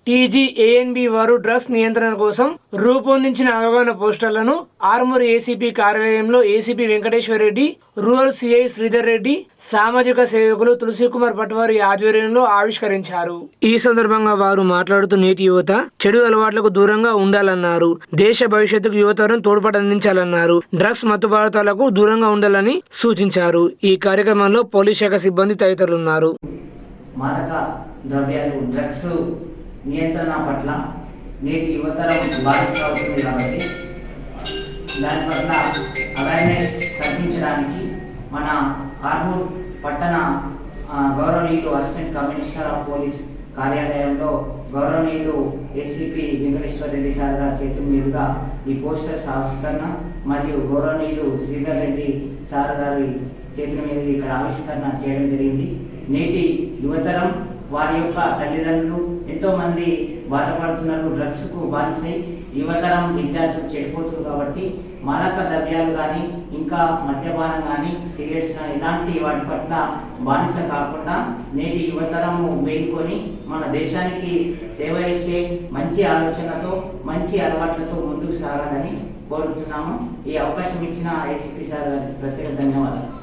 టీజీఏఎన్బీ వారు డ్రగ్స్ నియంత్రణ కోసం రూపొందించిన అవగాహన పోస్టర్లను ఆర్మూర్ ఏసీపీ కార్యాలయంలో ACP Venkateswara Reddy, rural CI Sridhar Reddy, సామాజిక సేవకులు తులసికుమార్ పట్వారి ఆధ్వర్యంలో ఆవిష్కరించారు. ఈ సందర్భంగా వారు మాట్లాడుతూ నేటి యువత చెడు అలవాట్లకు దూరంగా ఉండాలన్నారు. దేశ భవిష్యత్తుకు యువతరం తోడ్పాటు అందించాలన్నారు. డ్రగ్స్ మత్తుపాతాలకు దూరంగా ఉండాలని సూచించారు. ఈ కార్యక్రమంలో పోలీస్ శాఖ సిబ్బంది తదితరులున్నారు. మాదక ద్రవ్యాలు డ్రగ్స్ నియంత్రణ పట్ల నేటి యువతరం బాధ్యత అవుతుంది కాబట్టి దాని పట్ల అవేర్నెస్ కల్పించడానికి మన ఆర్మూర్ పట్టణ గౌరవనీయులు అసిస్టెంట్ కమిషనర్ ఆఫ్ పోలీస్ కార్యాలయంలో గౌరవనీయులు ఏసీపీ వెంకటేశ్వరరెడ్డి సార్ గారి చేతుల మీదుగా ఈ పోస్టర్స్ ఆవిష్కరణ మరియు గౌరవనీయులు శ్రీధర్ రెడ్డి సార్ గారి చేతుల మీద ఇక్కడ ఆవిష్కరణ చేయడం జరిగింది. నేటి యువతరం వారి యొక్క తల్లిదండ్రులు ఎంతో మంది బాధపడుతున్నారు. డ్రగ్స్ కు బానిసై యువతరం విద్యార్థులు చెడిపోతున్నారు. కాబట్టి మాదక ద్రవ్యాలు కానీ ఇంకా మద్యపానం కానీ సిగరెట్స్ కానీ ఇలాంటి వాటి పట్ల బానిస కాకుండా నేటి యువతరము మేల్కొని మన దేశానికి సేవ చేసే మంచి ఆలోచనతో మంచి అలవాట్లతో ముందుకు సాగాలని కోరుతున్నాము. ఈ అవకాశం ఇచ్చిన ఏసీపీ సార్ గారికి ప్రత్యేక ధన్యవాదాలు.